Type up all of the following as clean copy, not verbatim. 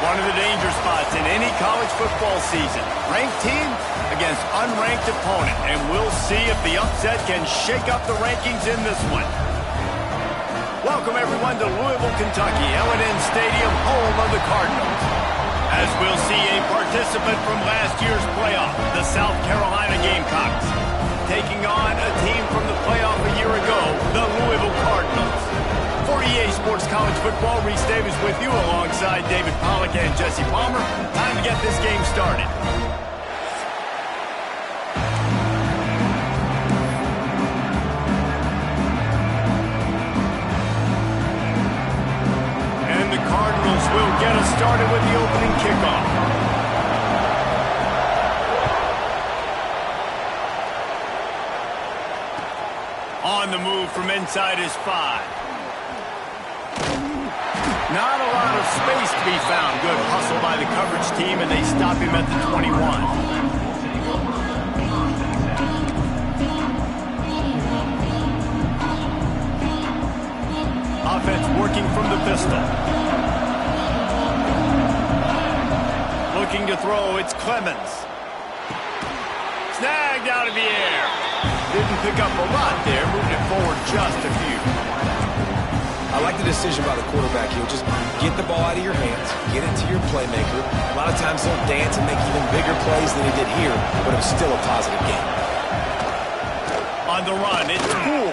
One of the danger spots in any college football season. Ranked team against unranked opponent. And we'll see if the upset can shake up the rankings in this one. Welcome, everyone, to Louisville, Kentucky, L&N Stadium, home of the Cardinals. As we'll see a participant from last year's playoff, the South Carolina Gamecocks, taking on a team from the playoff a year ago, the Louisville Cardinals. For EA Sports College Football, Reese Davis with you alongside David Pollack and Jesse Palmer. Time to get this game started. And the Cardinals will get us started with the opening kickoff. On the move from inside his 5. Not a lot of space to be found. Good hustle by the coverage team, and they stop him at the 21. Offense working from the pistol. Looking to throw, it's Clemens. Snagged out of the air. Didn't pick up a lot there, moved it forward just a few. I like the decision by the quarterback. He'll just get the ball out of your hands, get it to your playmaker. A lot of times he'll dance and make even bigger plays than he did here, but it was still a positive game. On the run, it's Poole.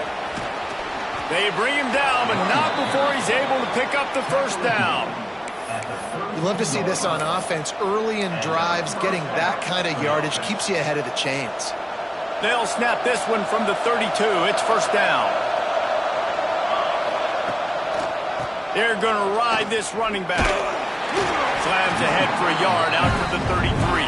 They bring him down, but not before he's able to pick up the first down. You love to see this on offense. Early in drives, getting that kind of yardage keeps you ahead of the chains. They'll snap this one from the 32. It's first down. They're going to ride this running back. Slams ahead for a yard out to the 33.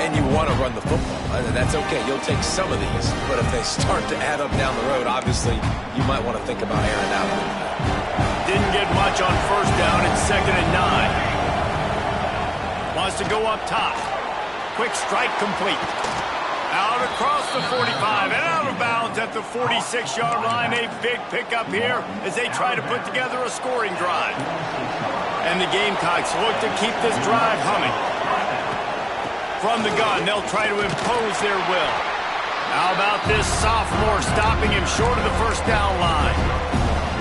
And you want to run the football. That's okay. You'll take some of these. But if they start to add up down the road, obviously, you might want to think about airing it out a little bit. Didn't get much on first down. It's 2nd and 9. Wants to go up top. Quick strike complete. Out across the 45 and out of bounds at the 46-yard line. A big pickup here as they try to put together a scoring drive. And the Gamecocks look to keep this drive humming. From the gun, they'll try to impose their will. How about this sophomore stopping him short of the first down line?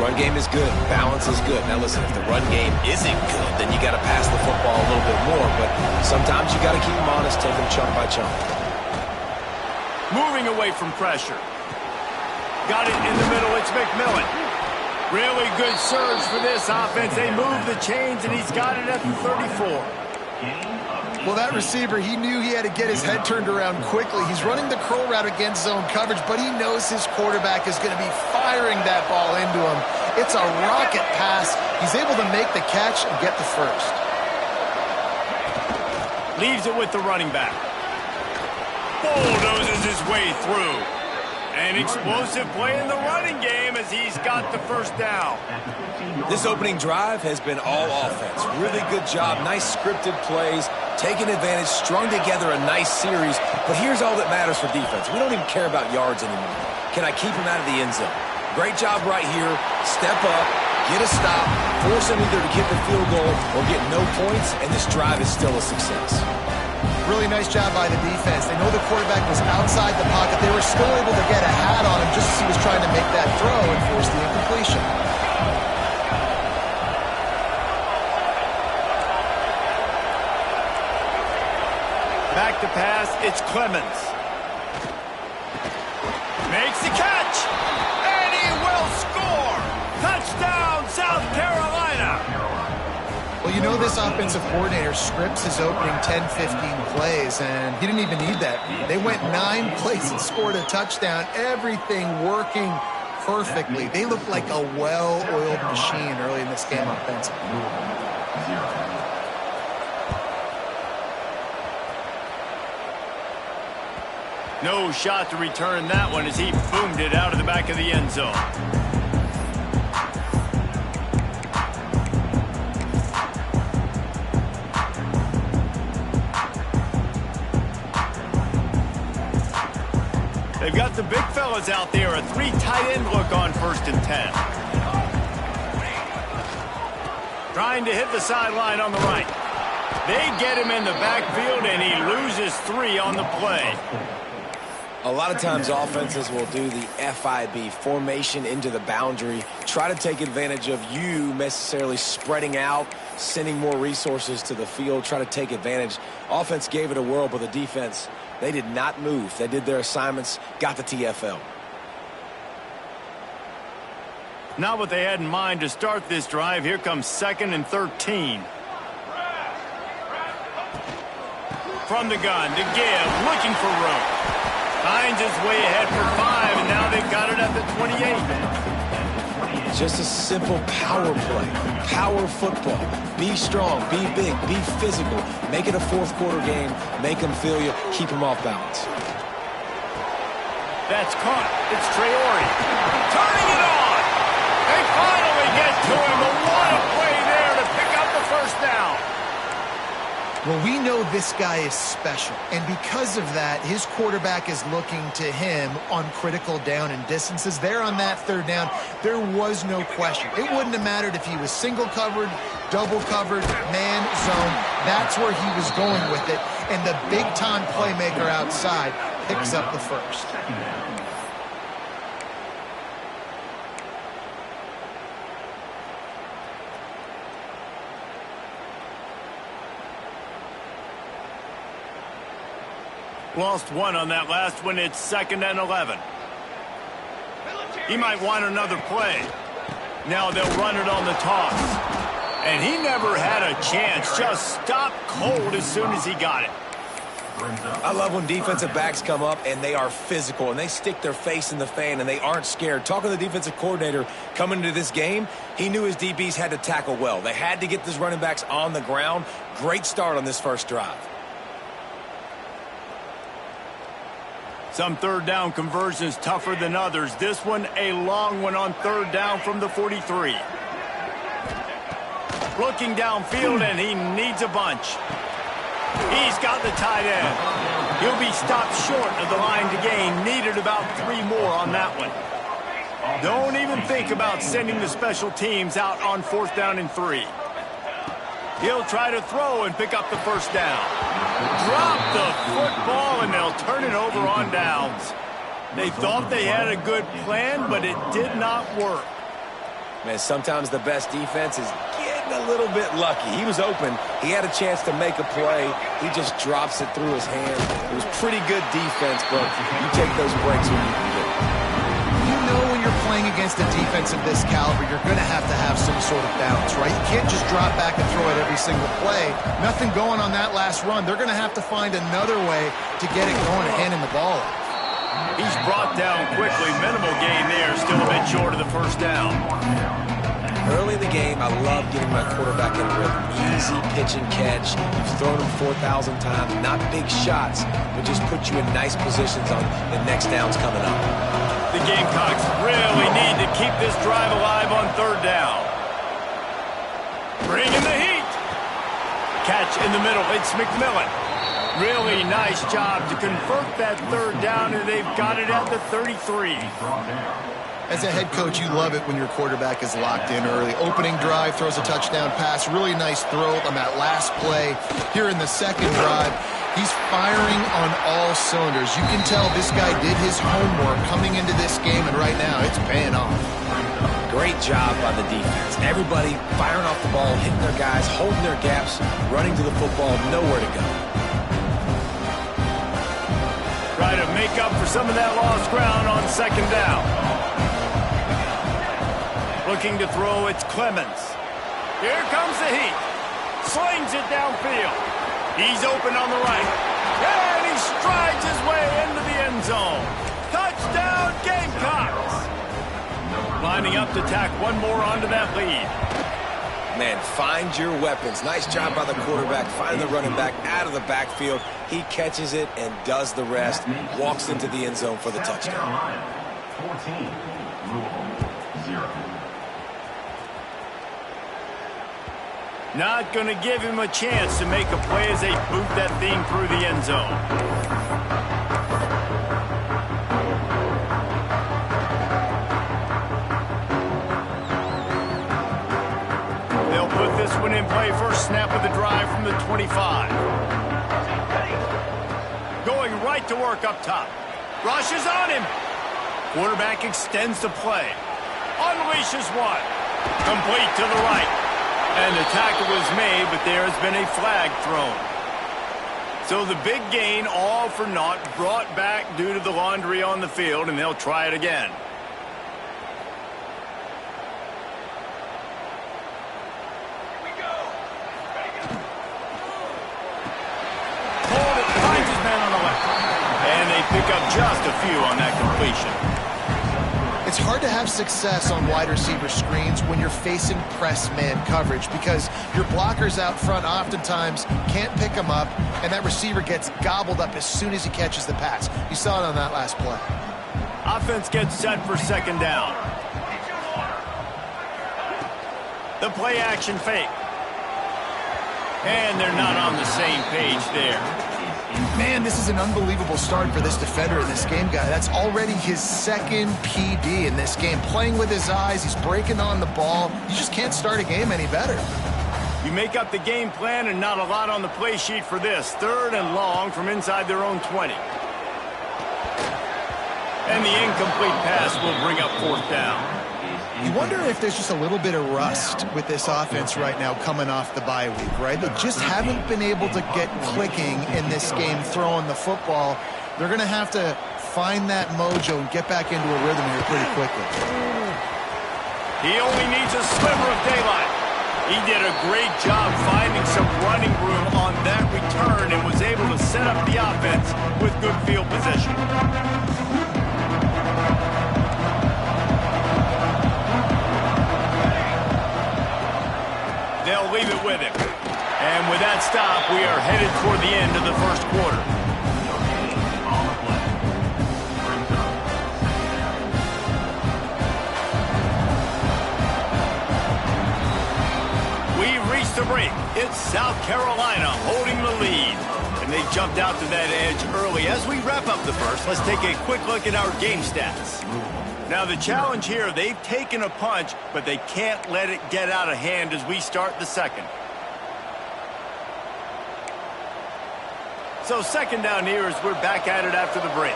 Run game is good. Balance is good. Now listen, if the run game isn't good, then you got to pass the football a little bit more. But sometimes you got to keep them honest, take them chunk by chunk. Moving away from pressure. Got it in the middle. It's McMillan. Really good surge for this offense. They move the chains, and he's got it at the 34. Well, that receiver, he knew he had to get his head turned around quickly. He's running the curl route against zone coverage, but he knows his quarterback is going to be firing that ball into him. It's a rocket pass. He's able to make the catch and get the first. Leaves it with the running back. Bulldozes his way through. An explosive play in the running game as he's got the first down. This opening drive has been all offense. Really good job. Nice scripted plays. Taking advantage. Strung together a nice series. But here's all that matters for defense. We don't even care about yards anymore. Can I keep him out of the end zone? Great job right here. Step up. Get a stop. Force him either to kick a field goal or get no points. And this drive is still a success. Really nice job by the defense. They know the quarterback was outside the pocket. They were still able to get a hat on him just as he was trying to make that throw and force the incompletion. Back to pass, it's Clemens. Makes the catch, and he will score! Touchdown, South Carolina! Well, you know this offensive coordinator scripts his opening 10-15 plays, and he didn't even need that. They went 9 plays and scored a touchdown. Everything working perfectly. They looked like a well-oiled machine early in this game offensively. No shot to return that one as he boomed it out of the back of the end zone. They've got the big fellas out there. A 3 tight end look on 1st and 10. Trying to hit the sideline on the right. They get him in the backfield, and he loses 3 on the play. A lot of times offenses will do the FIB, formation into the boundary, try to take advantage of you necessarily spreading out, sending more resources to the field, try to take advantage. Offense gave it a whirl, but the defense, they did not move. They did their assignments, got the TFL. Not what they had in mind to start this drive. Here comes 2nd and 13. From the gun to give, looking for room. Finds his way ahead for 5, and now they've got it at the 28. Just a simple power play, power football. Be strong, be big, be physical. Make it a fourth-quarter game. Make them feel you, keep them off balance. That's caught. It's Traore. Turning it on. They finally get to him, but what a play there to pick up the first down. Well, we know this guy is special, and because of that, his quarterback is looking to him on critical down and distances. There on that 3rd down, there was no question. It wouldn't have mattered if he was single covered, double covered, man, zone. That's where he was going with it, and the big-time playmaker outside picks up the first. Lost 1 on that last one. It's 2nd and 11. He might want another play. Now they'll run it on the toss. And he never had a chance. Just stopped cold as soon as he got it. I love when defensive backs come up and they are physical and they stick their face in the fan and they aren't scared. Talking to the defensive coordinator coming into this game, he knew his DBs had to tackle well. They had to get these running backs on the ground. Great start on this first drive. Some 3rd down conversions tougher than others. This one, a long one on 3rd down from the 43. Looking downfield, and he needs a bunch. He's got the tight end. He'll be stopped short of the line to gain. Needed about 3 more on that one. Don't even think about sending the special teams out on 4th down and 3. He'll try to throw and pick up the first down. Drop the football, and they'll turn it over on downs. They thought they had a good plan, but it did not work. Man, sometimes the best defense is getting a little bit lucky. He was open. He had a chance to make a play. He just drops it through his hand. It was pretty good defense, but you take those breaks when you can get it. You know when you're playing against a defense of this caliber, you're going to have some sort of balance, right? You can't just drop back and throw it every single play. Nothing going on that last run. They're going to have to find another way to get it going and handing the ball off. He's brought down quickly. Minimal gain there. Still a bit short of the first down. Early in the game, I love getting my quarterback in rhythm. Easy pitch and catch. You've thrown him 4,000 times. Not big shots, but just put you in nice positions on the next downs coming up. The Gamecocks really need to keep this drive alive on 3rd down. Bring in the heat. Catch in the middle. It's McMillan. Really nice job to convert that 3rd down, and they've got it at the 33. As a head coach, you love it when your quarterback is locked in early. Opening drive, throws a touchdown pass. Really nice throw on that last play. Here in the 2nd drive, he's firing on all cylinders. You can tell this guy did his homework coming into this game, and right now it's paying off. Great job by the defense. Everybody firing off the ball, hitting their guys, holding their gaps, running to the football, nowhere to go. Try to make up for some of that lost ground on 2nd down. Looking to throw, it's Clemens. Here comes the heat. Slings it downfield. He's open on the right. And he strides his way into the end zone. Touchdown, Gamecocks. Lining up to tack one more onto that lead. Man, find your weapons. Nice job by the quarterback, finding the running back out of the backfield. He catches it and does the rest. Walks into the end zone for the touchdown. 14, Louisville, 0. Not going to give him a chance to make a play as they boot that thing through the end zone. They'll put this play, first snap of the drive from the 25. Going right to work up top. Rushes on him. Quarterback extends the play. Unleashes one. Complete to the right. And the tackle was made, but there has been a flag thrown. So the big gain, all for naught, brought back due to the laundry on the field, and they'll try it again. Finds his man on the left. And they pick up just a few on that completion. It's hard to have success on wide receiver screens when you're facing press man coverage because your blockers out front oftentimes can't pick them up, and that receiver gets gobbled up as soon as he catches the pass. You saw it on that last play. Offense gets set for second down. The play action fake. And they're not on the same page there. Man, this is an unbelievable start for this defender in this game, guy. That's already his second PD in this game. Playing with his eyes, he's breaking on the ball. You just can't start a game any better. You make up the game plan and not a lot on the play sheet for this. Third and long from inside their own 20. And the incomplete pass will bring up fourth down. You wonder if there's just a little bit of rust with this offense right now coming off the bye week, right? They just haven't been able to get clicking in this game throwing the football. They're going to have to find that mojo and get back into a rhythm here pretty quickly. He only needs a sliver of daylight. He did a great job finding some running room on that return and was able to set up the offense with good field position. They'll leave it with him. And with that stop, we are headed toward the end of the first quarter. We've reached the break. It's South Carolina holding the lead. And they jumped out to that edge early. As we wrap up the first, let's take a quick look at our game stats. Now the challenge here, they've taken a punch, but they can't let it get out of hand as we start the second. So second down here as we're back at it after the break.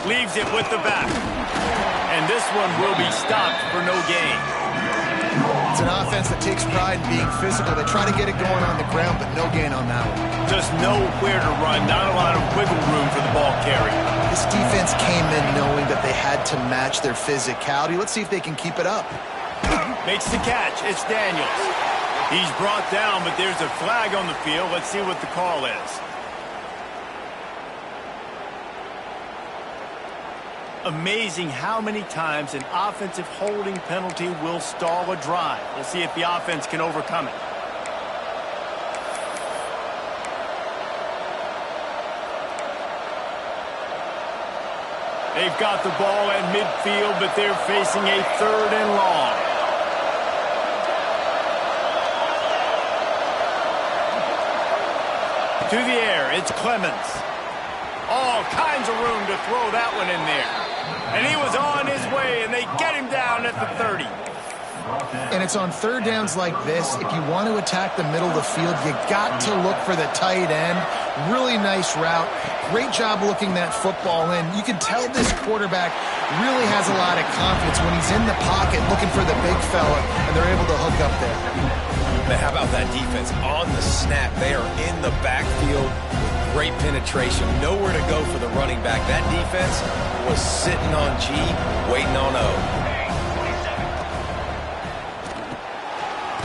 Leaves it with the back. And this one will be stopped for no gain. It's an offense that takes pride in being physical. They try to get it going on the ground, but no gain on that one. Just nowhere to run, not a lot of wiggle room for the ball carry. This defense came in knowing that they had to match their physicality. Let's see if they can keep it up. Makes the catch. It's Daniels. He's brought down, but there's a flag on the field. Let's see what the call is. Amazing how many times an offensive holding penalty will stall a drive. We'll see if the offense can overcome it. They've got the ball at midfield, but they're facing a third and long. To the air, it's Clemens. All kinds of room to throw that one in there. And he was on his way, and they get him down at the 30. And it's on third downs like this. If you want to attack the middle of the field, you got to look for the tight end. Really nice route. Great job looking that football in. You can tell this quarterback really has a lot of confidence when he's in the pocket looking for the big fella, and they're able to hook up there. Man, how about that defense? On the snap, they are in the backfield. Great penetration. Nowhere to go for the running back. That defense was sitting on G, waiting on O.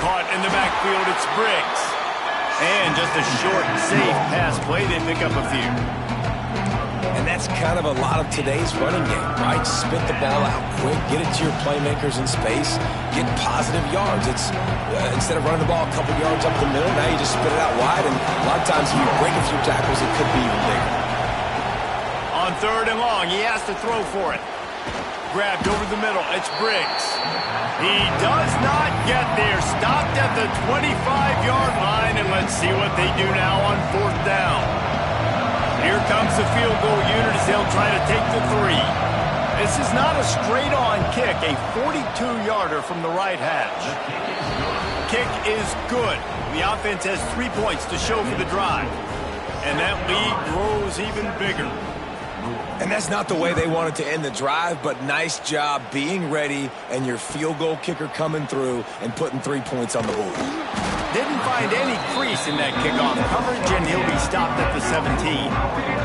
Caught in the backfield, it's Briggs. And just a short, safe pass play, they pick up a few. And that's kind of a lot of today's running game, right? Spit the ball out quick, get it to your playmakers in space, get positive yards. It's instead of running the ball a couple yards up the middle, now you just spit it out wide, and a lot of times if you break a few tackles, it could be even bigger. On third and long, he has to throw for it. Grabbed over the middle, it's Briggs. He does not get there. Stopped at the 25-yard line, and let's see what they do now on fourth down. Here comes the field goal unit as they'll try to take the 3. This is not a straight-on kick, a 42-yarder from the right hash. Kick is good. The offense has 3 points to show for the drive. And that lead grows even bigger. And that's not the way they wanted to end the drive, but nice job being ready and your field goal kicker coming through and putting 3 points on the board. Didn't find any crease in that kickoff coverage, and he'll be stopped at the 17.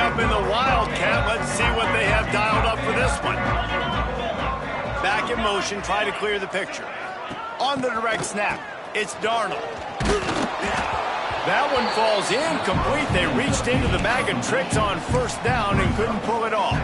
In the Wildcat, let's see what they have dialed up for this one. Back in motion, try to clear the picture. On the direct snap, it's Darnold. That one falls incomplete. They reached into the bag of tricks on first down and couldn't pull it off.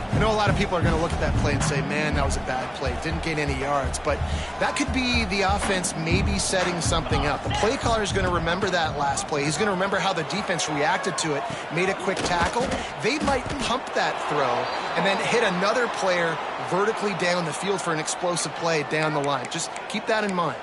I know a lot of people are going to look at that play and say, man, that was a bad play. Didn't gain any yards. But that could be the offense maybe setting something up. The play caller is going to remember that last play. He's going to remember how the defense reacted to it, made a quick tackle. They might pump that throw and then hit another player vertically down the field for an explosive play down the line. Just keep that in mind.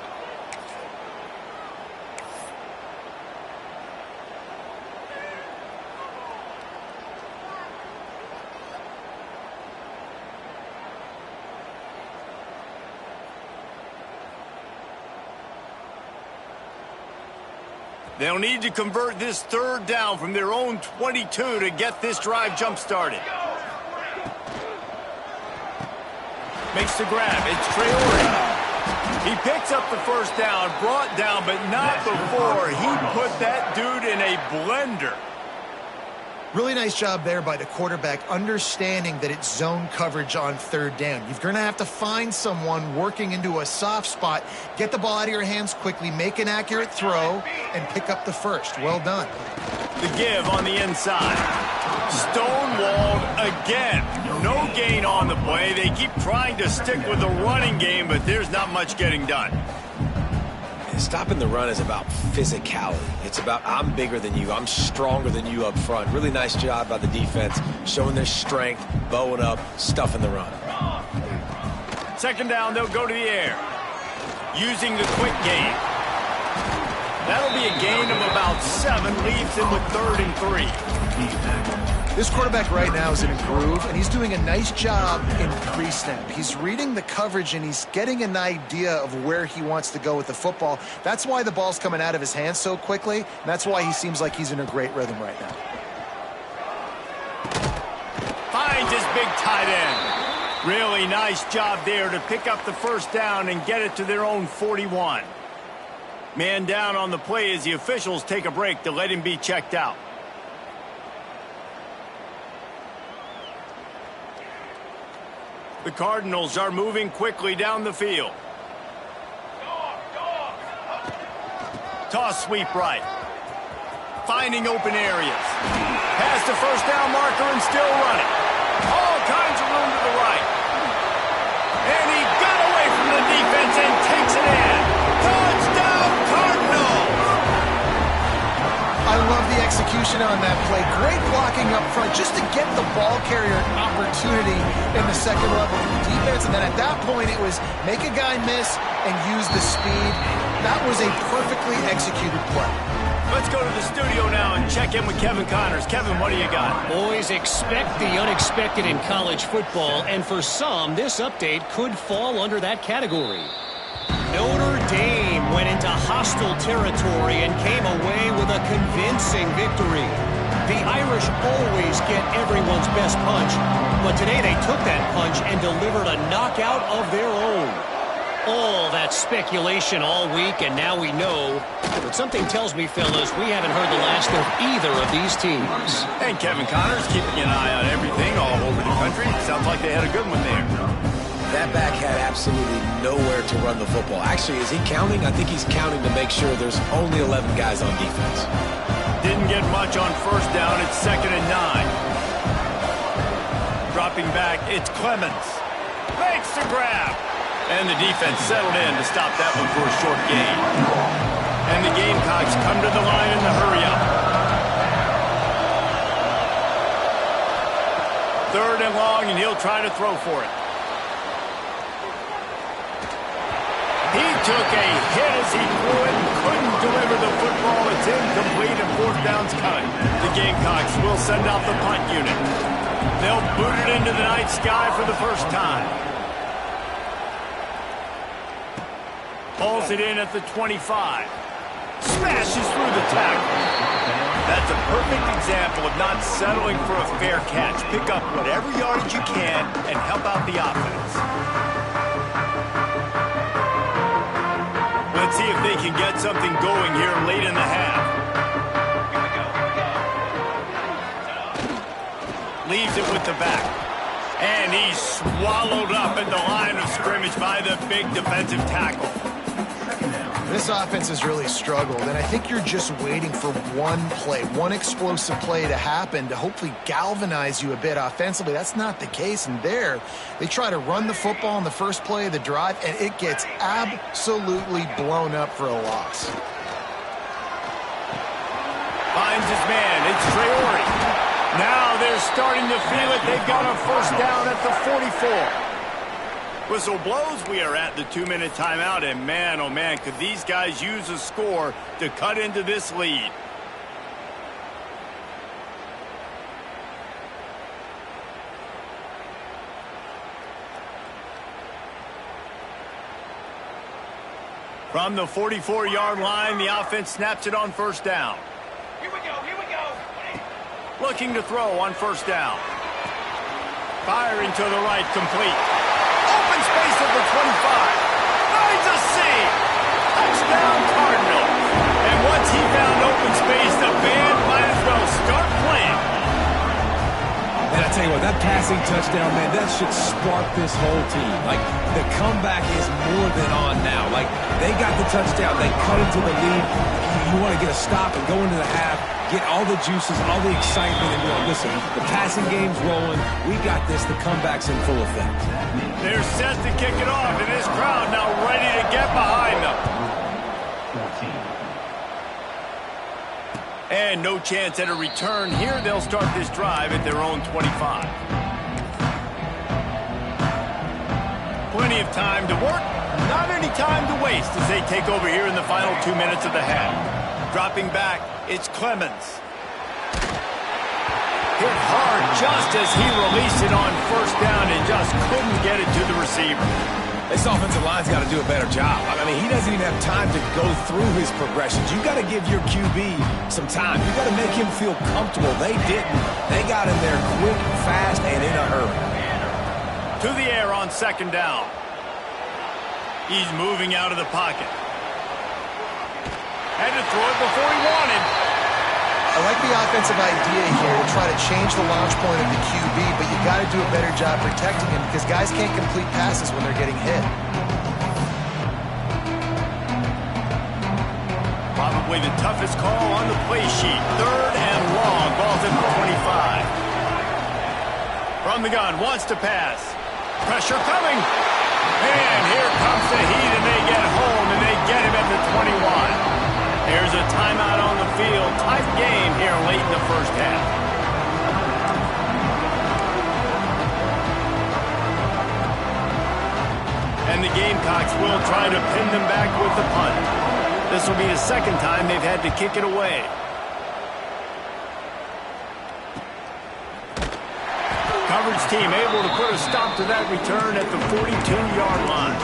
They'll need to convert this third down from their own 22 to get this drive jump-started. Makes the grab. It's Traore. He picks up the first down, brought down, but not before he put that dude in a blender. Really nice job there by the quarterback, understanding that it's zone coverage on third down. You're going to have to find someone working into a soft spot, get the ball out of your hands quickly, make an accurate throw, and pick up the first. Well done. The give on the inside. Stonewalled again. No gain on the play. They keep trying to stick with the running game, but there's not much getting done. Stopping the run is about physicality. It's about I'm bigger than you, I'm stronger than you up front. Really nice job by the defense, showing their strength, bowing up, stuffing the run. Second down, they'll go to the air. Using the quick game. That'll be a gain of about 7, leaves him with 3rd and 3. This quarterback right now is in a groove, and he's doing a nice job in pre-snap. He's reading the coverage, and he's getting an idea of where he wants to go with the football. That's why the ball's coming out of his hands so quickly, and that's why he seems like he's in a great rhythm right now. Finds his big tight end. Really nice job there to pick up the first down and get it to their own 41. Man down on the play as the officials take a break to let him be checked out. The Cardinals are moving quickly down the field. Toss sweep right. Finding open areas. Past the first down marker and still running. All kinds of room to the right. And he got away from the defense and takes it in. Touchdown Cardinals! I love the execution on that play. Great blocking up front just to get the ball carrier an opportunity in the second level of the defense. And then at that point, it was make a guy miss and use the speed. That was a perfectly executed play. Let's go to the studio now and check in with Kevin Connors. Kevin, what do you got? Boys, expect the unexpected in college football, and for some, this update could fall under that category. Notre Dame went into hostile territory and came away with a convincing victory. The Irish always get everyone's best punch, but today they took that punch and delivered a knockout of their own. All that speculation all week, and now we know. But something tells me, fellas, we haven't heard the last of either of these teams. And Kevin Connors keeping an eye on everything all over the country. Sounds like they had a good one there. That back had absolutely nowhere to run the football. Actually, is he counting? I think he's counting to make sure there's only 11 guys on defense. Didn't get much on first down. It's 2nd and 9. Dropping back, it's Clemens. Makes the grab. And the defense settled in to stop that one for a short gain. And the Gamecocks come to the line in the hurry-up. 3rd and long, and he'll try to throw for it. He took a hit as he threw it and couldn't deliver the football. It's incomplete and 4th down's coming. The Gamecocks will send out the punt unit. They'll boot it into the night sky for the first time. Pulls it in at the 25. Smashes through the tackle. That's a perfect example of not settling for a fair catch. Pick up whatever yardage you can and help out the offense. Let's see if they can get something going here late in the half. Leaves it with the back. And he's swallowed up at the line of scrimmage by the big defensive tackle. This offense has really struggled, and I think you're just waiting for one play, one explosive play to happen to hopefully galvanize you a bit offensively. That's not the case, and there they try to run the football on the first play of the drive, and it gets absolutely blown up for a loss. Finds his man. It's Traore. Now they're starting to feel it. They've got a 1st down at the 44. Whistle blows. We are at the 2-minute timeout, and man, oh man, could these guys use a score to cut into this lead. From the 44-yard line, the offense snaps it on 1st down. Here we go, here we go. Looking to throw on 1st down. Firing to the right, complete. Open space at the 25. Finds a seam. Touchdown Cardinals. And once he found open space, the band might as well start playing. And I tell you what, that passing touchdown, man, that should spark this whole team. Like, the comeback is more than on now. Like, they got the touchdown. They cut into the lead. You want to get a stop and go into the half, get all the juices, all the excitement, and go, listen, the passing game's rolling. We got this. The comeback's in full effect. They're set to kick it off, and this crowd now ready to get behind them. 14. And no chance at a return here. They'll start this drive at their own 25. Plenty of time to work. Not any time to waste as they take over here in the final 2 minutes of the half. Dropping back, it's Clemens. Hit hard just as he released it on 1st down and just couldn't get it to the receiver. This offensive line's got to do a better job. I mean, he doesn't even have time to go through his progressions. You got to give your QB some time. You got to make him feel comfortable. They didn't. They got him there quick, fast, and in a hurry. To the air on 2nd down. He's moving out of the pocket. Had to throw it before he wanted. I like the offensive idea here to try to change the launch point of the QB, but you got to do a better job protecting him because guys can't complete passes when they're getting hit. Probably the toughest call on the play sheet. 3rd and long. Ball's at the 25. From the gun, wants to pass. Pressure coming. And here comes the heat, and they get home, and they get him at the 21. There's a timeout on the field. Tight game here late in the 1st half. And the Gamecocks will try to pin them back with the punt. This will be the 2nd time they've had to kick it away. Coverage team able to put a stop to that return at the 42-yard line.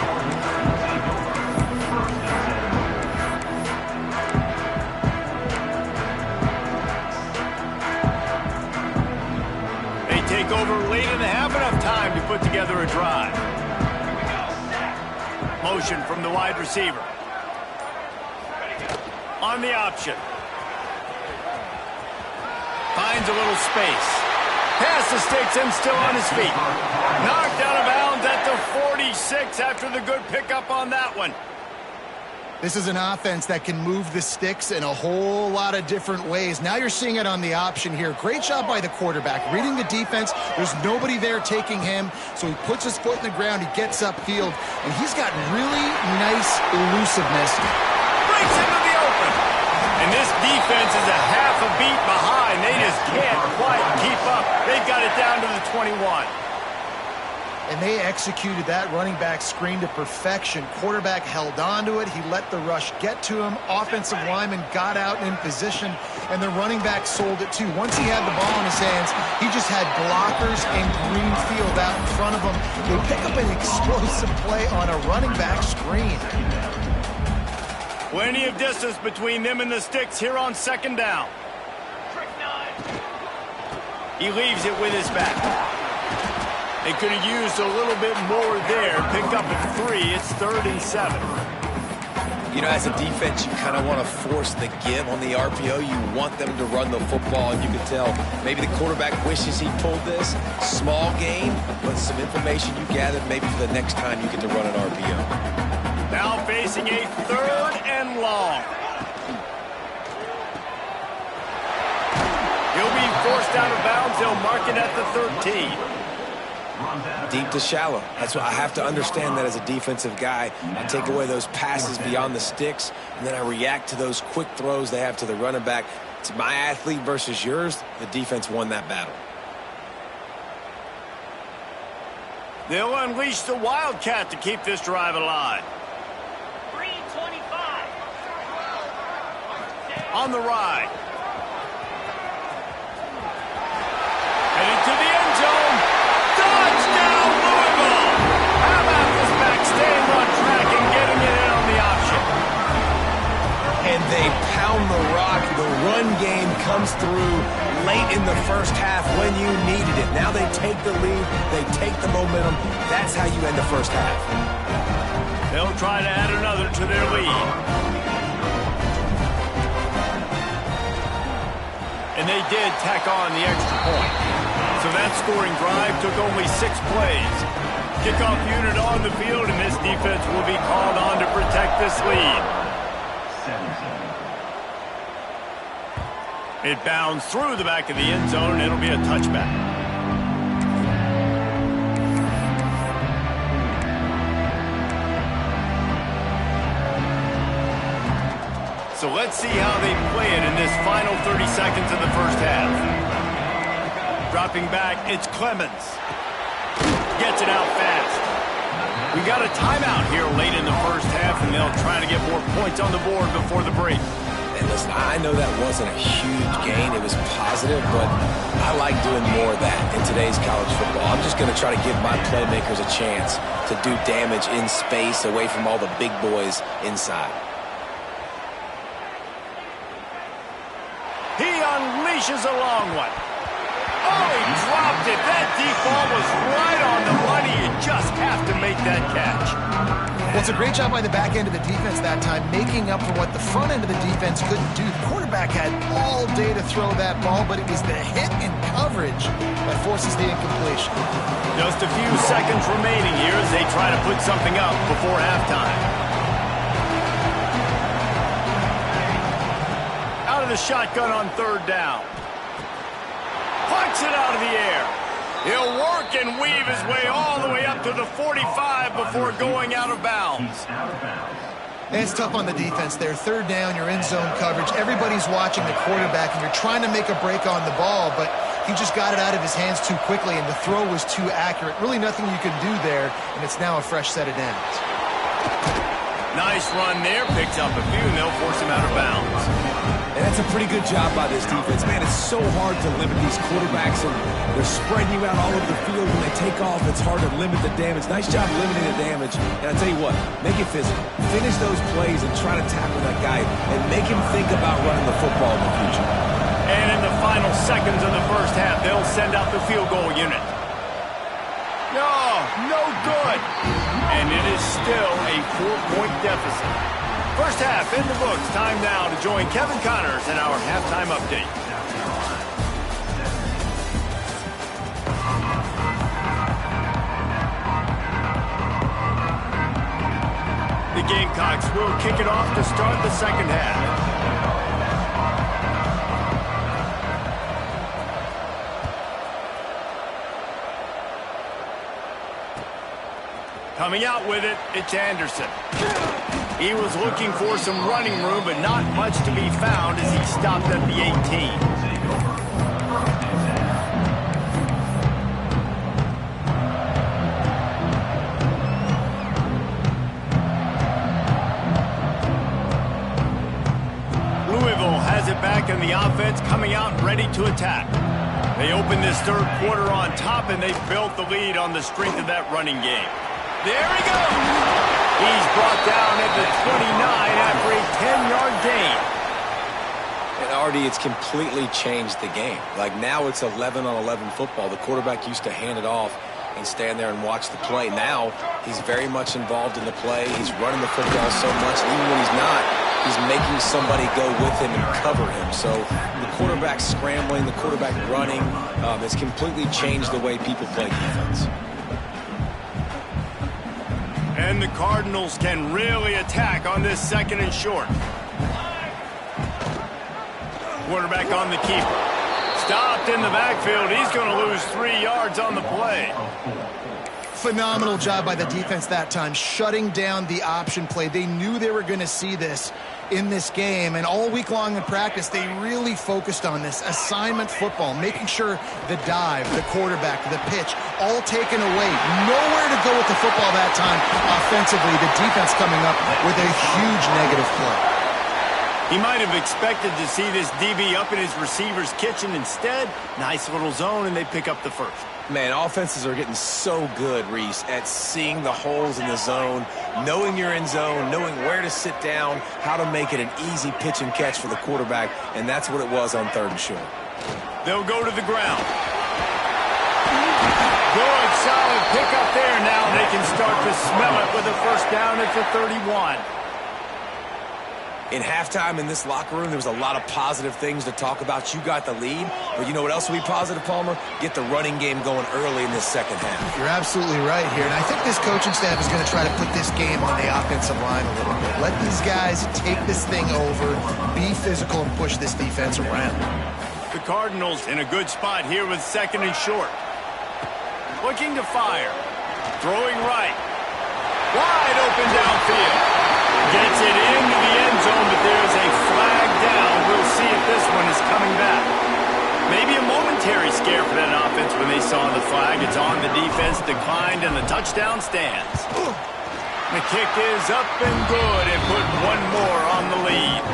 Take over late in the half, enough time to put together a drive. Motion from the wide receiver. On the option. Finds a little space. Pass the sticks and still on his feet. Knocked out of bounds at the 46 after the good pickup on that one. This is an offense that can move the sticks in a whole lot of different ways. Now you're seeing it on the option here. Great job by the quarterback. Reading the defense, there's nobody there taking him, so he puts his foot in the ground, he gets upfield, and he's got really nice elusiveness. Breaks into the open. And this defense is a half a beat behind. They just can't quite keep up. They've got it down to the 21. And they executed that running back screen to perfection. Quarterback held on to it. He let the rush get to him. Offensive lineman got out and in position, and the running back sold it too. Once he had the ball in his hands, he just had blockers and green field out in front of him. They pick up an explosive play on a running back screen. Plenty of distance between them and the sticks here on second down. He leaves it with his back. They could have used a little bit more there. Pick up at 3. It's 3rd and 7. You know, as a defense, you kind of want to force the give on the RPO. You want them to run the football, and you can tell maybe the quarterback wishes he pulled this. Small game, but some information you gathered maybe for the next time you get to run an RPO. Now facing a 3rd and long. He'll be forced out of bounds. They'll mark it at the 13. Deep to shallow. That's what I have to understand that as a defensive guy. I take away those passes beyond the sticks, and then I react to those quick throws they have to the running back. It's my athlete versus yours. The defense won that battle. They'll unleash the Wildcat to keep this drive alive. 3:25. On the ride. Headed to the end zone. Touchdown, Louisville! How about this back staying on track and getting it in on the option? And they pound the rock. The run game comes through late in the first half when you needed it. Now they take the lead. They take the momentum. That's how you end the first half. They'll try to add another to their lead. And they did tack on the extra point. So that scoring drive took only 6 plays. Kickoff unit on the field, and this defense will be called on to protect this lead. It bounds through the back of the end zone, and it'll be a touchback. So let's see how they play it in this final 30 seconds of the first half. Dropping back, it's Clemens. Gets it out fast. We got a timeout here late in the first half, and they'll try to get more points on the board before the break. And listen, I know that wasn't a huge gain. It was positive, but I like doing more of that in today's college football. I'm just going to try to give my playmakers a chance to do damage in space away from all the big boys inside. He unleashes a long one. Oh, he dropped it. That deep ball was right on the money. You just have to make that catch. Well, it's a great job by the back end of the defense that time, making up for what the front end of the defense couldn't do. The quarterback had all day to throw that ball, but it was the hit and coverage that forces the incompletion. Just a few seconds remaining here as they try to put something up before halftime. Out of the shotgun on 3rd down. Punts it out of the air. He'll work and weave his way all the way up to the 45 before going out of bounds. And it's tough on the defense there. 3rd down, you're in zone coverage. Everybody's watching the quarterback, and you're trying to make a break on the ball, but he just got it out of his hands too quickly, and the throw was too accurate. Really nothing you could do there, and it's now a fresh set of downs. Nice run there. Picks up a few, and they'll force him out of bounds. And that's a pretty good job by this defense. Man, it's so hard to limit these quarterbacks, and they're spreading you out all over the field. When they take off, it's hard to limit the damage. Nice job limiting the damage. And I tell you what, make it physical. Finish those plays and try to tackle that guy and make him think about running the football in the future. And in the final seconds of the first half, they'll send out the field goal unit. No good. And it is still a 4-point deficit. First half in the books. Time now to join Kevin Connors in our halftime update. The Gamecocks will kick it off to start the second half. Coming out with it, it's Anderson. He was looking for some running room, but not much to be found as he stopped at the 18. it back, and the offense coming out ready to attack. They open this third quarter on top, and they've built the lead on the strength of that running game. There he goes! He's brought down at the 29 after a 10-yard gain. And Artie, it's completely changed the game. Like now it's 11-on-11 football. The quarterback used to hand it off and stand there and watch the play. Now he's very much involved in the play. He's running the football so much, even when he's not, he's making somebody go with him and cover him. So the quarterback scrambling, the quarterback running, has completely changed the way people play defense. And the Cardinals can really attack on this second and short. Quarterback on the keeper. Stopped in the backfield. He's going to lose 3 yards on the play. Phenomenal job by the defense that time, shutting down the option play. They knew they were going to see this in this game, and all week long in practice, they really focused on this assignment football, making sure the dive, the quarterback, the pitch, all taken away. Nowhere to go with the football that time offensively. The defense coming up with a huge negative play. He might have expected to see this DB up in his receiver's kitchen. Instead, nice little zone, and they pick up the first. Man, offenses are getting so good, Reese, at seeing the holes in the zone, knowing you're in zone, knowing where to sit down, how to make it an easy pitch and catch for the quarterback, and that's what it was on third and short. They'll go to the ground. Good, solid pickup there. Now they can start to smell it with a first down at the 31. In halftime in this locker room, there was a lot of positive things to talk about. You got the lead, but you know what else will be positive, Palmer? Get the running game going early in this second half. You're absolutely right here, and I think this coaching staff is going to try to put this game on the offensive line a little bit. Let these guys take this thing over, be physical, and push this defense around. The Cardinals in a good spot here with second and short. Looking to fire. Throwing right. Wide open downfield. Gets it into the end zone, but there's a flag down. We'll see if this one is coming back. Maybe a momentary scare for that offense when they saw the flag. It's on, the defense declined, and the touchdown stands. The kick is up and good, and put one more on the lead.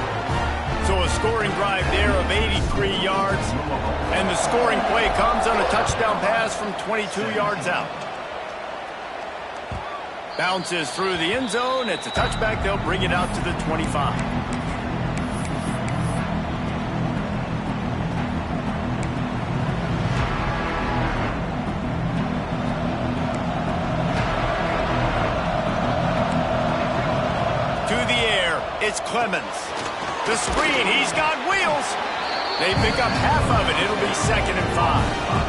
So a scoring drive there of 83 yards, and the scoring play comes on a touchdown pass from 22 yards out. Bounces through the end zone. It's a touchback. They'll bring it out to the 25. To the air. It's Clemens. The screen. He's got wheels. They pick up half of it. It'll be 2nd and 5.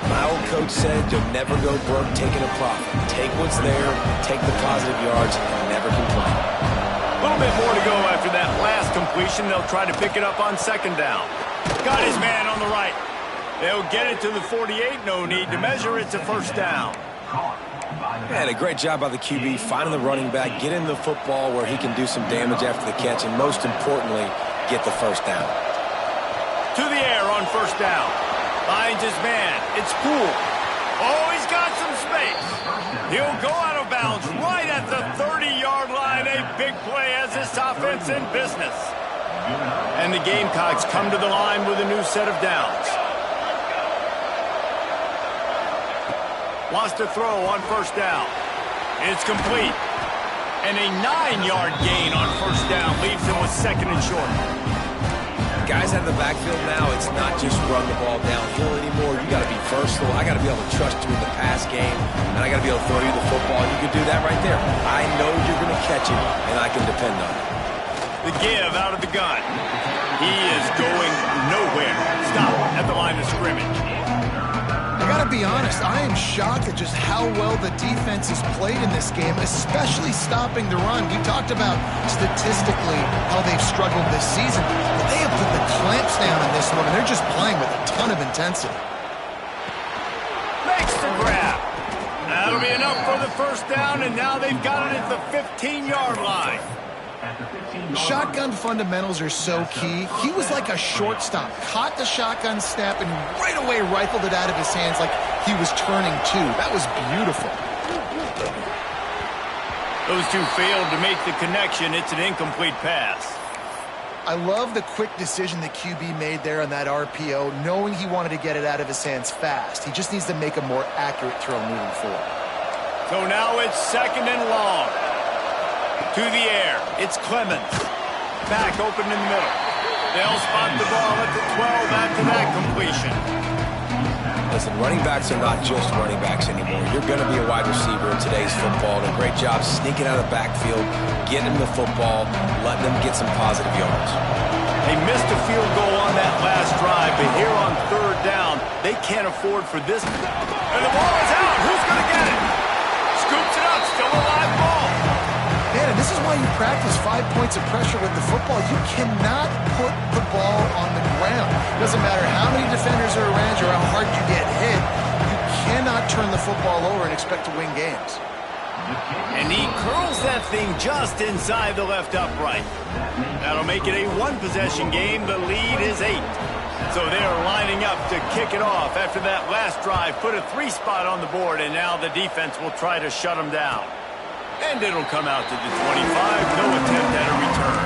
My old coach said you'll never go broke taking a profit. Take what's there, take the positive yards, and never complain. A little bit more to go after that last completion. They'll try to pick it up on second down. Got his man on the right. They'll get it to the 48. No need to measure. It's a first down. Man, a great job by the QB, finding the running back, getting the football where he can do some damage after the catch, and most importantly, get the first down. To the air on first down. Finds his man. It's Poole. Oh, he's got some space. He'll go out of bounds right at the 30-yard line. A big play as this offense in business. And the Gamecocks come to the line with a new set of downs. Wants to throw on first down. It's complete. And a 9-yard gain on first down leaves him with second and short. Guys out of the backfield now, it's not just run the ball downhill anymore. You got to be versatile. I got to be able to trust you in the pass game, and I got to be able to throw you the football. You can do that right there. I know you're going to catch it, and I can depend on it. The give out of the gun. He is going nowhere. Stop at the line of scrimmage. I got to be honest, I am shocked at just how well the defense has played in this game, especially stopping the run. We talked about statistically how they've struggled this season, but they have put the clamps down in this one, and they're just playing with a ton of intensity. Makes the grab. That'll be enough for the first down, and now they've got it at the 15-yard line. Shotgun fundamentals are so key. He was like a shortstop, caught the shotgun snap and right away rifled it out of his hands like he was turning two. That was beautiful. Those two failed to make the connection. It's an incomplete pass. I love the quick decision the QB made there on that RPO, knowing he wanted to get it out of his hands fast. He just needs to make a more accurate throw moving forward. So now it's 2nd and long. To the air. It's Clemens. Back open in the middle. They'll spot the ball at the 12 after that completion. Listen, running backs are not just running backs anymore. You're going to be a wide receiver in today's football. And a great job sneaking out of the backfield, getting the football, letting them get some positive yards. They missed a field goal on that last drive, but here on 3rd down, they can't afford for this. And the ball is out. Who's going to get it? Scoops it up. Still a live ball. Man, and this is why you practice 5 points of pressure with the football. You cannot put the ball on the ground. Doesn't matter how many defenders are around you or how hard you get hit. You cannot turn the football over and expect to win games. And he curls that thing just inside the left upright. That'll make it a 1-possession game. The lead is 8. So they're lining up to kick it off after that last drive. Put a 3 spot on the board, and now the defense will try to shut them down. And it'll come out to the 25. No attempt at a return.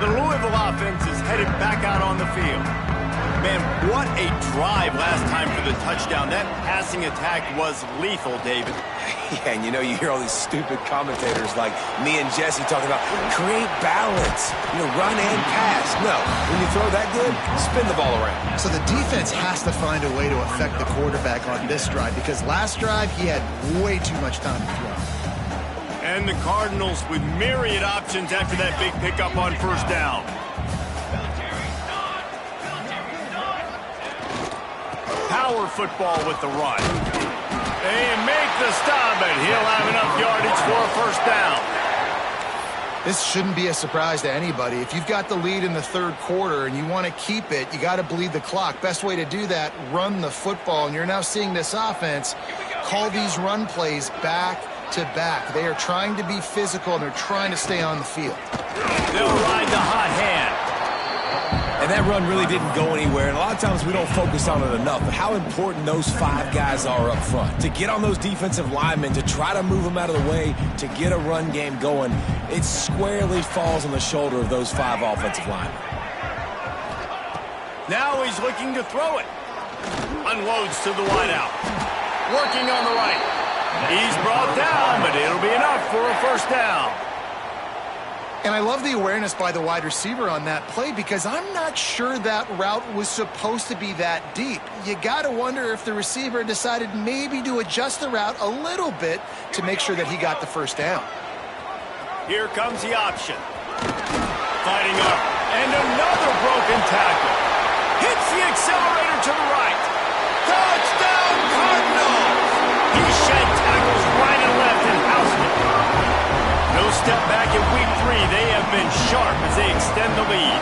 The Louisville offense is headed back out on the field. Man, what a drive last time for the touchdown. That passing attack was lethal, David. Yeah, and you hear all these stupid commentators like me and Jesse talking about create balance, run and pass. No, when you throw that good, spin the ball around. So the defense has to find a way to affect the quarterback on this drive because last drive he had way too much time to throw. And the Cardinals with myriad options after that big pickup on 1st down. Power football with the run. They make the stop, and he'll have enough yardage for a 1st down. This shouldn't be a surprise to anybody. If you've got the lead in the 3rd quarter and you want to keep it, you got to bleed the clock. Best way to do that, run the football. And you're now seeing this offense call these run plays back to back. They are trying to be physical, and they're trying to stay on the field. They'll ride the hot hand. And that run really didn't go anywhere, and a lot of times we don't focus on it enough, but how important those 5 guys are up front. To get on those defensive linemen, to try to move them out of the way, to get a run game going, it squarely falls on the shoulder of those 5 offensive linemen. Now he's looking to throw it. Unloads to the wideout. Working on the right. He's brought down, but it'll be enough for a 1st down. And I love the awareness by the wide receiver on that play because I'm not sure that route was supposed to be that deep. You got to wonder if the receiver decided maybe to adjust the route a little bit to make sure that he got the 1st down. Here comes the option. Fighting up. And another broken tackle. Hits the accelerator to the right. Touchdown, Cardinals! He shed tackles right and left and housed it. No step back in week 3. They have been sharp as they extend the lead.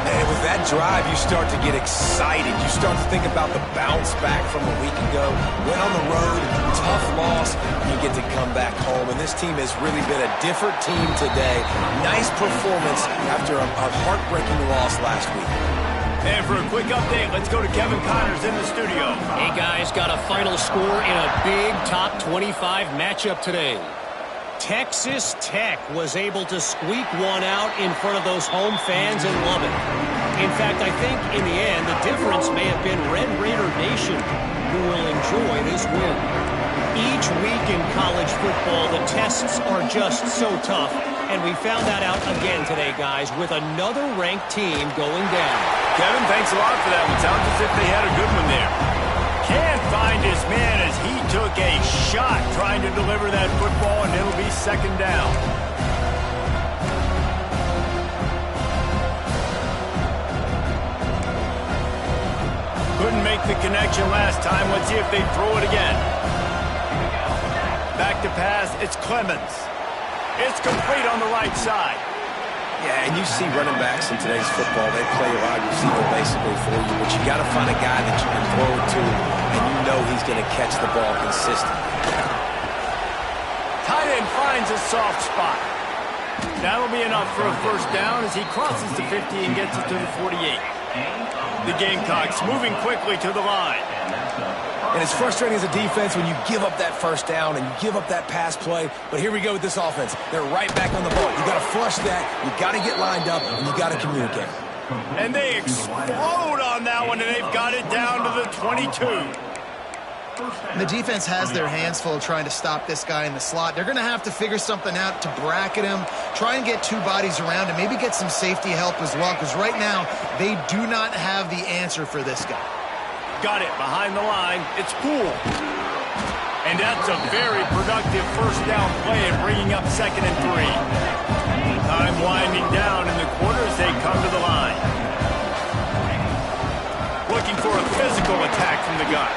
And with that drive, you start to get excited. You start to think about the bounce back from a week ago. Went on the road, tough loss, and you get to come back home. And this team has really been a different team today. Nice performance after a heartbreaking loss last week. And for a quick update, let's go to Kevin Connors in the studio. Hey, guys, got a final score in a big top 25 matchup today. Texas Tech was able to squeak one out in front of those home fans in Lubbock. In fact, I think in the end, the difference may have been Red Raider Nation who will enjoy this win. Each week in college football, the tests are just so tough, and we found that out again today, guys, with another ranked team going down. Kevin, thanks a lot for that one. Sounds as if they had a good one there. Can't find his man as he took a shot trying to deliver that football, and it'll be 2nd down. Couldn't make the connection last time. Let's see if they throw it again. Back to pass. It's Clemens. It's complete on the right side. Yeah, and you see running backs in today's football, they play a wide receiver basically for you, but you got to find a guy that you can throw it to, and you know he's going to catch the ball consistently. Tight end finds a soft spot. That'll be enough for a first down as he crosses the 50 and gets it to the 48. The Gamecocks moving quickly to the line. And it's frustrating as a defense when you give up that first down and you give up that pass play. But here we go with this offense. They're right back on the ball. You got to flush that. You got to get lined up, and you got to communicate. And they explode on that one, and they've got it down to the 22. The defense has their hands full trying to stop this guy in the slot. They're going to have to figure something out to bracket him, try and get two bodies around him, maybe get some safety help as well, because right now they do not have the answer for this guy. Got it behind the line. It's Poole. And that's a very productive first down play and bringing up 2nd and 3. Time winding down in the quarter as they come to the line. Looking for a physical attack from the gun.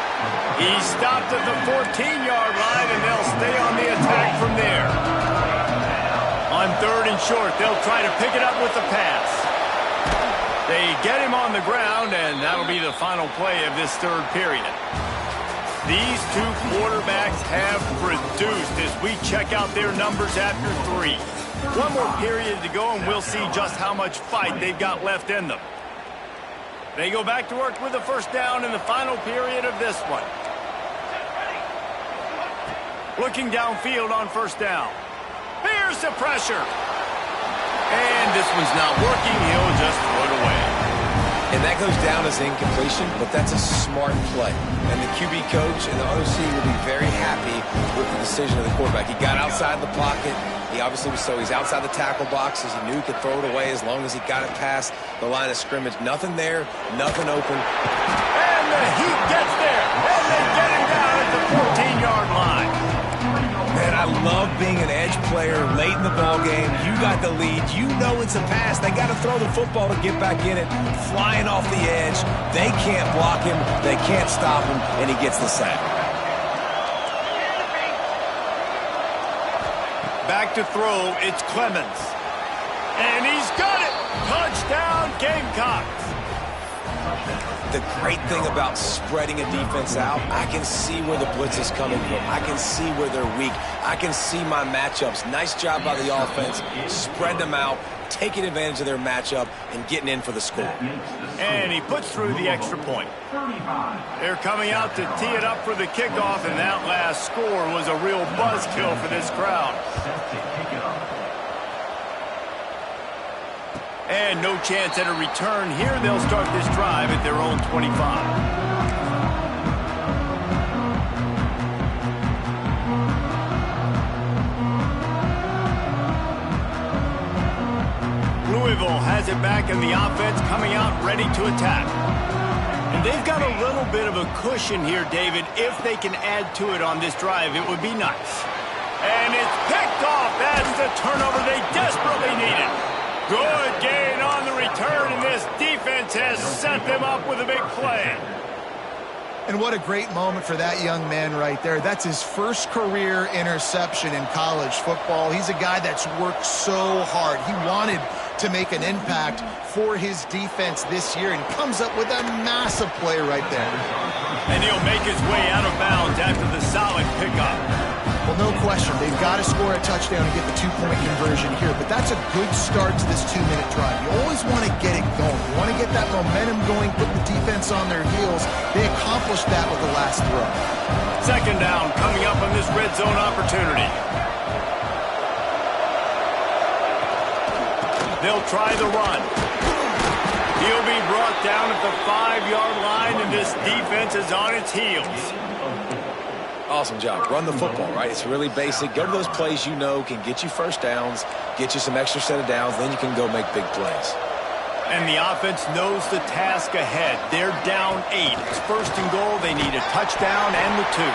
He's stopped at the 14-yard line, and they'll stay on the attack from there. On 3rd and short, they'll try to pick it up with the pass. They get him on the ground, and that'll be the final play of this 3rd period. These two quarterbacks have produced as we check out their numbers after 3. One more period to go, and we'll see just how much fight they've got left in them. They go back to work with a first down in the final period of this one. Looking downfield on first down. Here's the pressure. And this one's not working. He'll just throw it away. And that goes down as incompletion, but that's a smart play. And the QB coach and the OC will be very happy with the decision of the quarterback. He got outside the pocket. He obviously was he's outside the tackle boxes. He knew he could throw it away as long as he got it past the line of scrimmage. Nothing there, nothing open. And the Heat gets there. And they get him down at the 14-yard line. Man, I love being an edge player late in the ball game. You got the lead. You know it's a pass. They got to throw the football to get back in it. Flying off the edge. They can't block him. They can't stop him, and he gets the sack. Back to throw. It's Clemens. And he's got it. Touchdown, Gamecocks. The great thing about spreading a defense out, I can see where the blitz is coming from. I can see where they're weak. I can see my matchups. Nice job by the offense. Spread them out, taking advantage of their matchup, and getting in for the score. And he puts through the extra point. They're coming out to tee it up for the kickoff, and that last score was a real buzzkill for this crowd. And no chance at a return here. They'll start this drive at their own 25. Louisville has it back in the offense, coming out ready to attack. And they've got a little bit of a cushion here, David. If they can add to it on this drive, it would be nice. And it's picked off. That's the turnover they desperately needed. Good gain on the return, and this defense has set them up with a big play. And what a great moment for that young man right there. That's his first career interception in college football. He's a guy that's worked so hard. He wanted to make an impact for his defense this year and comes up with a massive play right there. And he'll make his way out of bounds after the solid pickup. Well, no question. They've got to score a touchdown and get the two-point conversion here, but that's a good start to this 2-minute drive. You always want to get it going. You want to get that momentum going, put the defense on their heels. They accomplished that with the last throw. 2nd down coming up on this red zone opportunity. They'll try the run. He'll be brought down at the 5-yard line, and this defense is on its heels. Awesome job. Run the football, right? It's really basic. Go to those plays you know can get you first downs, get you some extra set of downs, then you can go make big plays. And the offense knows the task ahead. They're down 8. It's 1st and goal. They need a touchdown and the 2.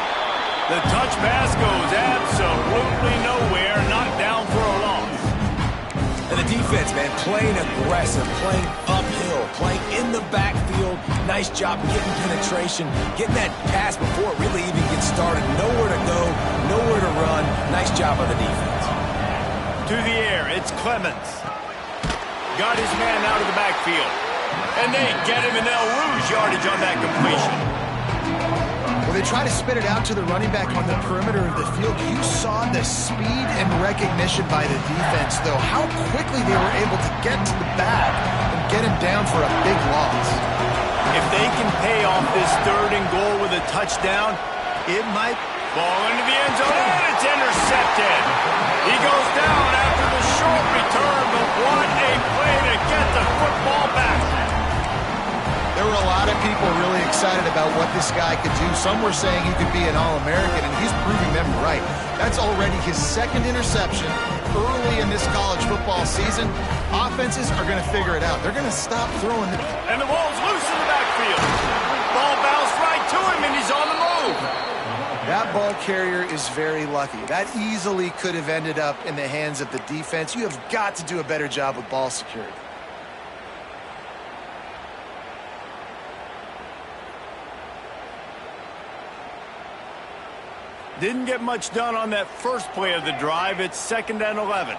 The touch pass goes absolutely nowhere, knocked down for a loss. And the defense, man, playing aggressive, playing uphill, playing in the backfield. Nice job getting penetration, getting that pass before it really even gets started. Nowhere to go, nowhere to run. Nice job by the defense. To the air, it's Clemens. Got his man out of the backfield. And they get him, and they'll lose yardage on that completion. Well, they try to spit it out to the running back on the perimeter of the field. You saw the speed and recognition by the defense, though, how quickly they were able to get to the back and get him down for a big loss. If they can pay off this 3rd and goal with a touchdown, it might fall into the end zone, and it's intercepted. He goes down after the short return, but what a play to get the football back. There were a lot of people really excited about what this guy could do. Some were saying he could be an All-American, and he's proving them right. That's already his 2nd interception early in this college football season. Offenses are going to figure it out. They're going to stop throwing it. And the ball's loose in the backfield. Ball bounced right to him, and he's on the move. That ball carrier is very lucky. That easily could have ended up in the hands of the defense. You have got to do a better job with ball security. Didn't get much done on that first play of the drive. It's 2nd and 11.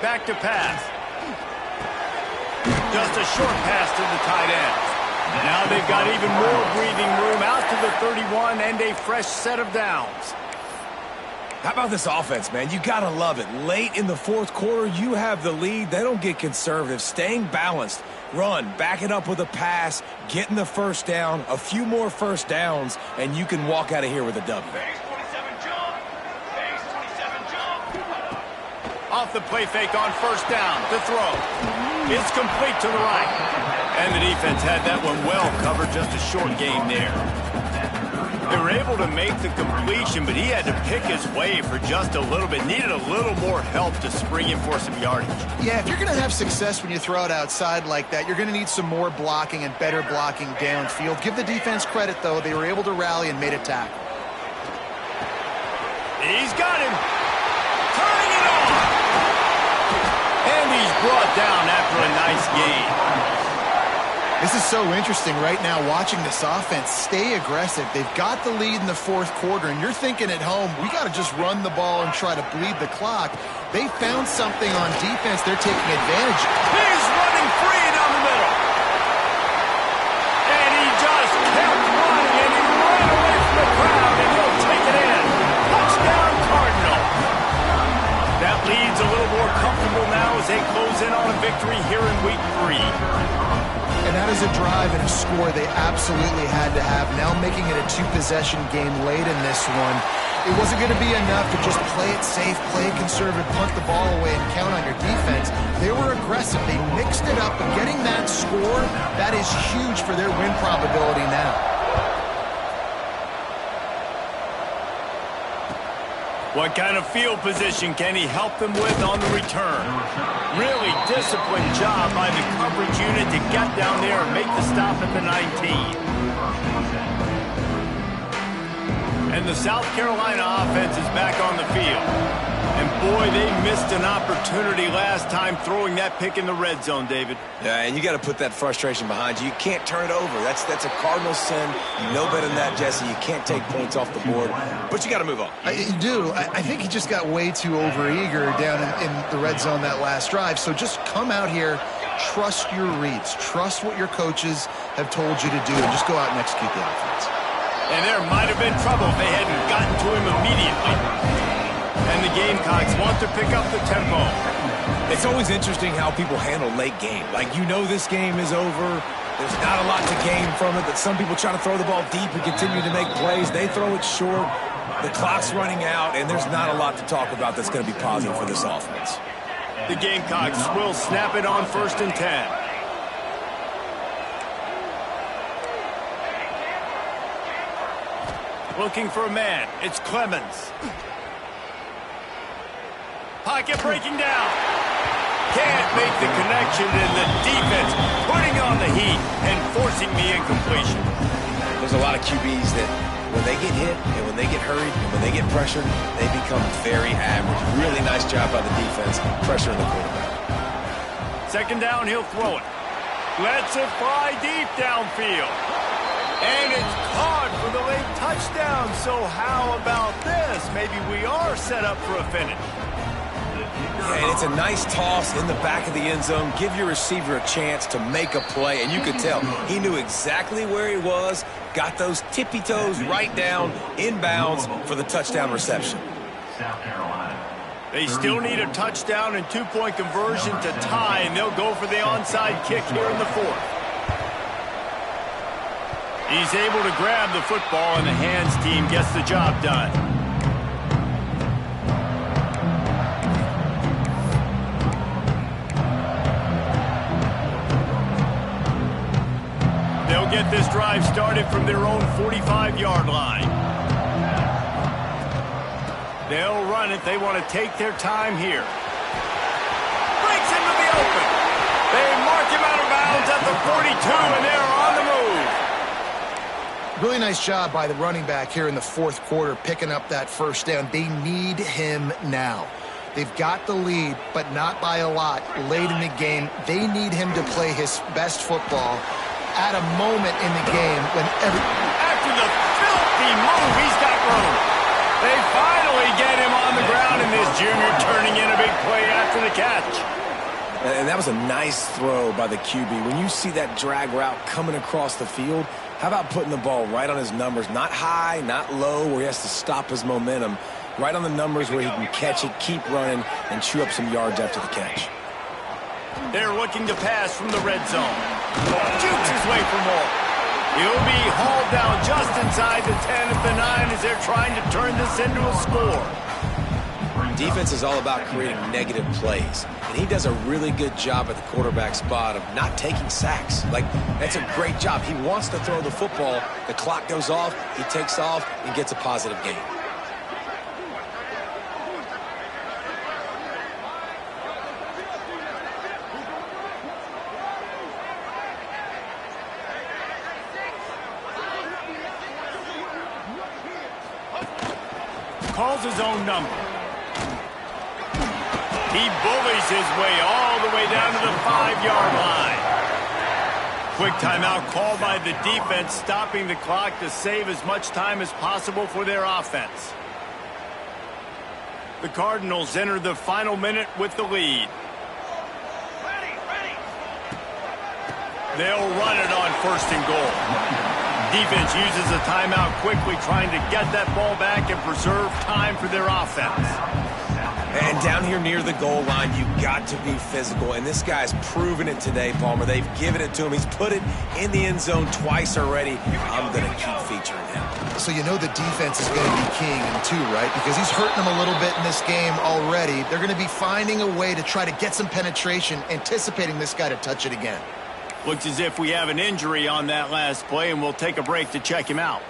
Back to pass. Just a short pass to the tight end. Now they've got even more breathing room out to the 31 and a fresh set of downs. How about this offense, man? You got to love it. Late in the 4th quarter, you have the lead. They don't get conservative. Staying balanced. Run, back it up with a pass, getting the first down, a few more first downs, and you can walk out of here with a W. Base 27 jump. Base 27 jump. Off the play fake on first down to throw. It's complete to the right. And the defense had that one well covered, just a short gain there. They were able to make the completion, but he had to pick his way for just a little bit. Needed a little more help to spring him for some yardage. Yeah, if you're going to have success when you throw it outside like that, you're going to need some more blocking and better blocking downfield. Give the defense credit, though. They were able to rally and made a tackle. He's got him. Turning it on. And he's brought down after a nice gain. This is so interesting right now, watching this offense stay aggressive. They've got the lead in the 4th quarter, and you're thinking at home, we got to just run the ball and try to bleed the clock. They found something on defense they're taking advantage of. He's running free down the middle. And he just kept running, and he ran away from the crowd, and he'll take it in. Touchdown, Cardinal. That lead's a little more comfortable now as they close in on a victory here in Week 3. And that is a drive and a score they absolutely had to have. Now making it a 2-possession game late in this one. It wasn't going to be enough to just play it safe, play it conservative, punt the ball away, and count on your defense. They were aggressive. They mixed it up, and getting that score, that is huge for their win probability now. What kind of field position can he help them with on the return? Really disciplined job by the coverage unit to get down there and make the stop at the 19. And the South Carolina offense is back on the field. And boy, they missed an opportunity last time throwing that pick in the red zone, David. Yeah, and you got to put that frustration behind you. You can't turn it over. That's a cardinal sin. You know better than that, Jesse. You can't take points off the board, but you got to move on. You do. I think he just got way too overeager down in the red zone that last drive. So just come out here, trust your reads, trust what your coaches have told you to do, and just go out and execute the offense. And there might have been trouble if they hadn't gotten to him immediately. And the Gamecocks want to pick up the tempo. It's always interesting how people handle late game. Like, you know this game is over. There's not a lot to gain from it, but some people try to throw the ball deep and continue to make plays. They throw it short. The clock's running out, and there's not a lot to talk about that's going to be positive for this offense. The Gamecocks will snap it on 1st and 10. Looking for a man. It's Clemens. Pocket breaking down. Can't make the connection, and the defense putting on the heat and forcing the incompletion. There's a lot of QBs that when they get hit and when they get hurried and when they get pressured, they become very average. Really nice job by the defense pressuring the quarterback. 2nd down, he'll throw it. Lets it fly deep downfield. And it's caught for the late touchdown. So how about this? Maybe we are set up for a finish. Yeah, and it's a nice toss in the back of the end zone. Give your receiver a chance to make a play, and you could tell he knew exactly where he was, got those tippy toes right down, inbounds for the touchdown reception. South Carolina. They still need a touchdown and two-point conversion to tie, and they'll go for the onside kick here in the fourth. He's able to grab the football, and the hands team gets the job done. They'll get this drive started from their own 45-yard line. They'll run it. They want to take their time here. Breaks into the open. They mark him out of bounds at the 42, and they're on the move. Really nice job by the running back here in the fourth quarter, picking up that first down. They need him now. They've got the lead, but not by a lot late in the game. They need him to play his best football at a moment in the game when After the filthy move, he's got room. They finally get him on the ground, and this junior turning in a big play after the catch. And that was a nice throw by the QB. When you see that drag route coming across the field, how about putting the ball right on his numbers? Not high, not low, where he has to stop his momentum. Right on the numbers where he can catch it, keep running, and chew up some yards after the catch. They're looking to pass from the red zone. Jukes his way for more. He'll be hauled down just inside the 10 at the 9 as they're trying to turn this into a score. Defense is all about creating negative plays, and he does a really good job at the quarterback spot of not taking sacks. Like, that's a great job. He wants to throw the football. The clock goes off, he takes off, and gets a positive gain. Calls his own number. He bullies his way all the way down to the 5-yard line. Quick timeout called by the defense, stopping the clock to save as much time as possible for their offense. The Cardinals enter the final minute with the lead. They'll run it on 1st and goal. Defense uses a timeout quickly, trying to get that ball back and preserve time for their offense. And down here near the goal line, you've got to be physical. And this guy's proven it today, Palmer. They've given it to him. He's put it in the end zone twice already. I'm going to keep featuring him. So you know the defense is going to be keying him too, right? Because he's hurting them a little bit in this game already. They're going to be finding a way to try to get some penetration, anticipating this guy to touch it again. Looks as if we have an injury on that last play, and we'll take a break to check him out.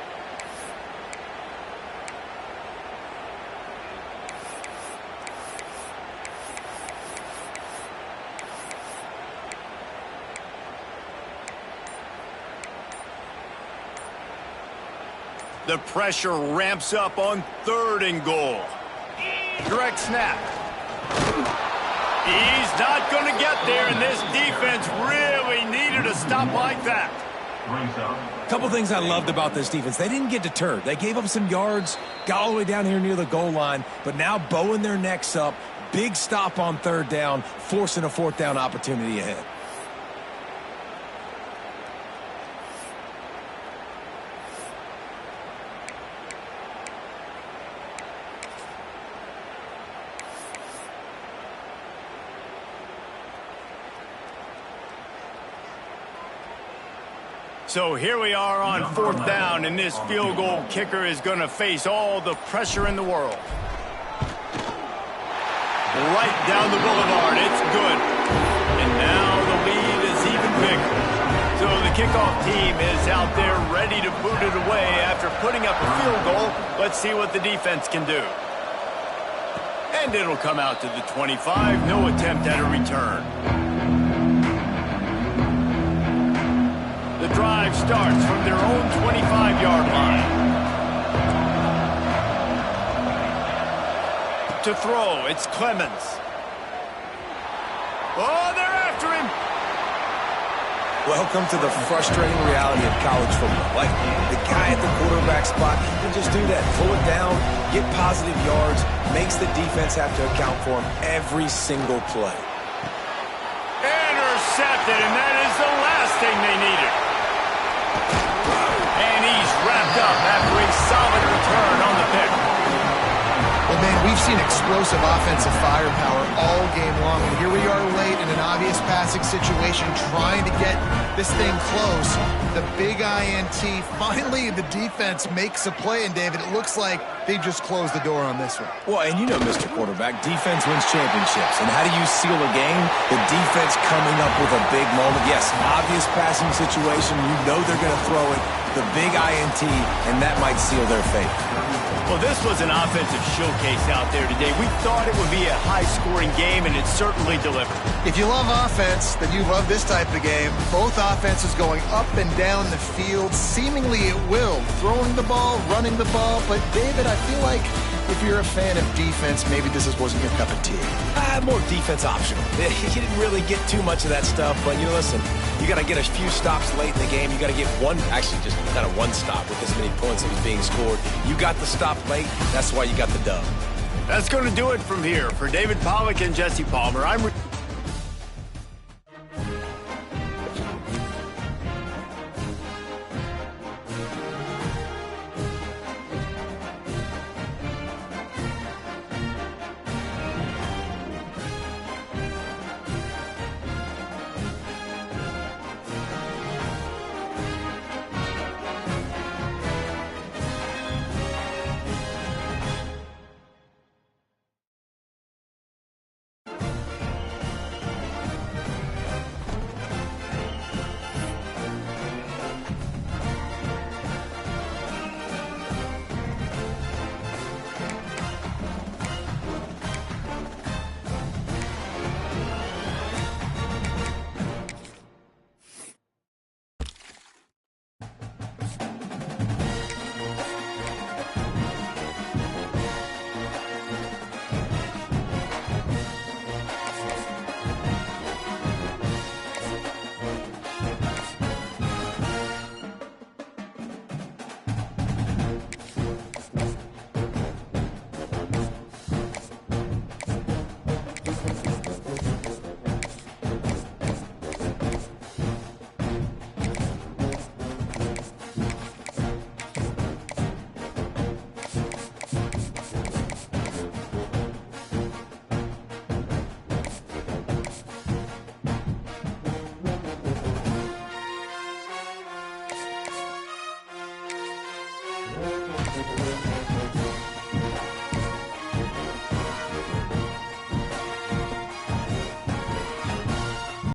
The pressure ramps up on 3rd and goal. Direct snap. He's not going to get there, and this defense really needed a stop like that. A couple things I loved about this defense. They didn't get deterred. They gave up some yards, got all the way down here near the goal line, but now bowing their necks up. Big stop on 3rd down, forcing a 4th down opportunity ahead. So here we are on 4th down, and this field goal kicker is going to face all the pressure in the world. Right down the boulevard, it's good. And now the lead is even bigger. So the kickoff team is out there ready to boot it away after putting up a field goal. Let's see what the defense can do. And it'll come out to the 25, no attempt at a return. The drive starts from their own 25-yard line. To throw, it's Clemens. Oh, they're after him. Welcome to the frustrating reality of college football. Like, the guy at the quarterback spot, he can just do that. Pull it down, get positive yards, makes the defense have to account for him every single play. Intercepted, and that is the last thing they needed. And he's wrapped up after a solid return on the pick. Well, man, we've seen explosive offensive firepower all game long, and here we are late in an obvious passing situation trying to get this thing close. The big INT, finally the defense makes a play, and David, it looks like they just closed the door on this one. Well, and you know, Mr. Quarterback, defense wins championships. And how do you seal a game? The defense coming up with a big moment. Yes, obvious passing situation. You know they're going to throw it. The big INT, and that might seal their fate. Well, this was an offensive showcase out there today. We thought it would be a high-scoring game, and it certainly delivered. If you love offense, then you love this type of game. Both offenses going up and down the field, seemingly at will, throwing the ball, running the ball. But, David, I feel like if you're a fan of defense, maybe this wasn't your cup of tea. More defense optional. He didn't really get too much of that stuff, but, you know, listen, you got to get a few stops late in the game. You got to get one, actually just kind of one stop with as many points that was being scored. You got the stop late. That's why you got the dub. That's going to do it from here. For David Pollack and Jesse Palmer, I'm